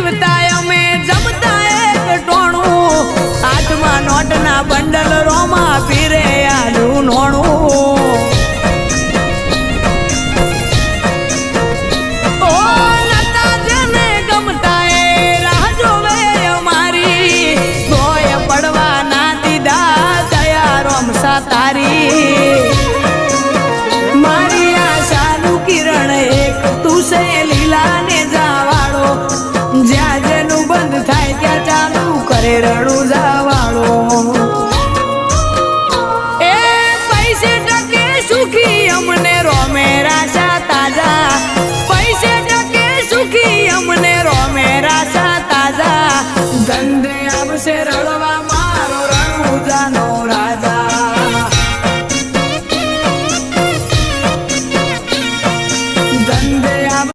જીવતા અમે જમતા એક ટોણું હાથમાં નોટના બંડલ રોમાં પીરે આલું નોણું તારી મારી આશાનું કિરણ એક તું છે લીલા ને જાવાળો જ્યાં જેનું બંધ થાય ત્યાં ચાલુ કરે રણું જાવાળો એ પૈસે ટકે સુખી અમને રોમે રાશા તાજા પૈસે ટકે સુખી અમને રોમે રાશા તાજા ધંધે આવશે રણો